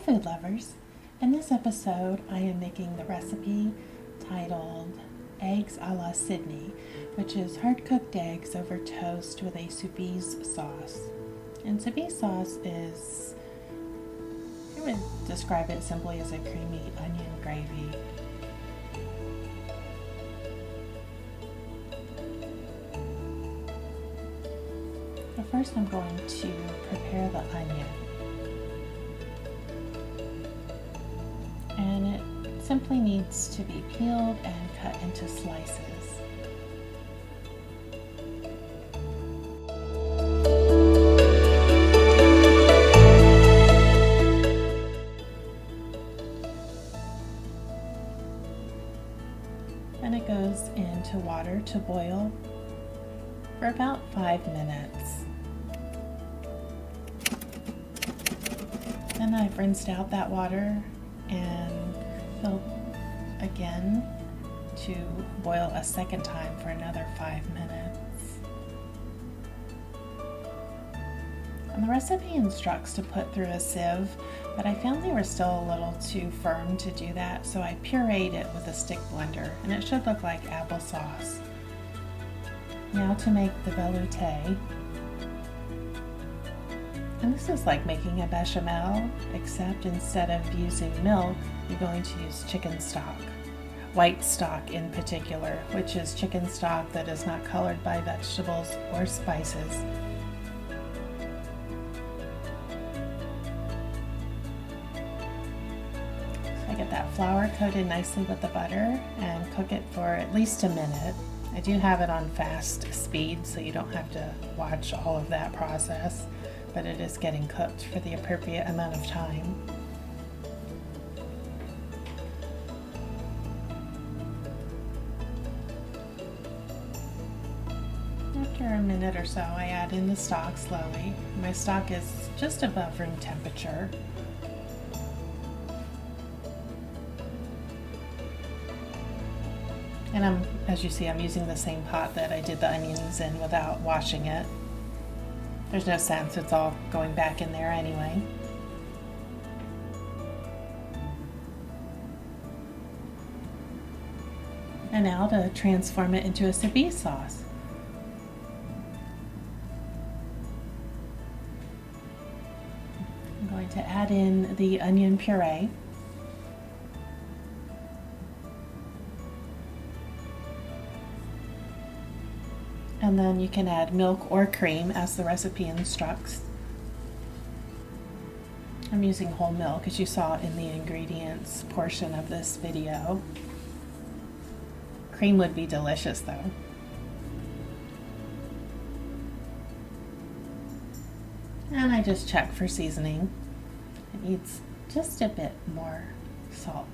food lovers. In this episode, I am making the recipe titled Eggs a la Sidney, which is hard-cooked eggs over toast with a Soubise sauce. And Soubise sauce is, I would describe it simply as a creamy onion gravy. But first I'm going to prepare the onion. And it simply needs to be peeled and cut into slices. Then it goes into water to boil for about 5 minutes. Then I've rinsed out that water and filled again to boil a second time for another 5 minutes. And the recipe instructs to put through a sieve, but I found they were still a little too firm to do that, so I pureed it with a stick blender, and it should look like applesauce. Now to make the velouté. And this is like making a bechamel, except instead of using milk, you're going to use chicken stock. White stock in particular, which is chicken stock that is not colored by vegetables or spices. So I get that flour coated nicely with the butter and cook it for at least a minute. I do have it on fast speed, so you don't have to watch all of that process, but it is getting cooked for the appropriate amount of time. After a minute or so, I add in the stock slowly. My stock is just above room temperature. And as you see, I'm using the same pot that I did the onions in without washing it. There's no sense, it's all going back in there anyway. And now to transform it into a Soubise sauce. I'm going to add in the onion puree. And then you can add milk or cream as the recipe instructs. I'm using whole milk, as you saw in the ingredients portion of this video. Cream would be delicious though. And I just check for seasoning. It needs just a bit more salt.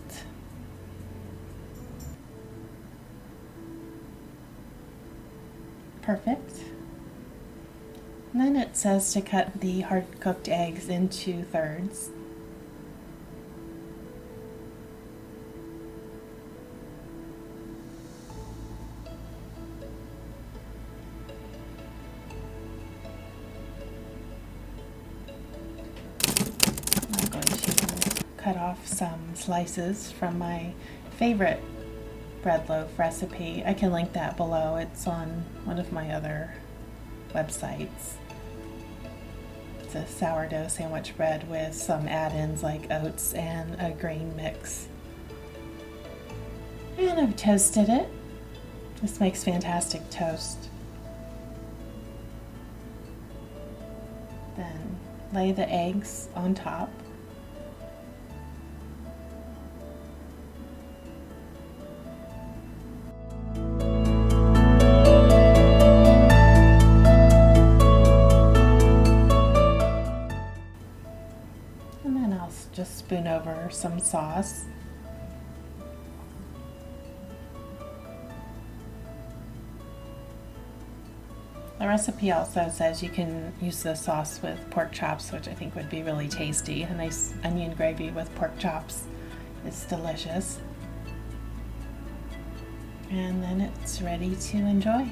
Perfect. And then it says to cut the hard-cooked eggs into thirds. I'm going to cut off some slices from my favorite bread loaf recipe. I can link that below. It's on one of my other websites. It's a sourdough sandwich bread with some add-ins like oats and a grain mix. And I've toasted it. This makes fantastic toast. Then lay the eggs on top. And then I'll just spoon over some sauce. The recipe also says you can use the sauce with pork chops, which I think would be really tasty. A nice onion gravy with pork chops is delicious. And then it's ready to enjoy.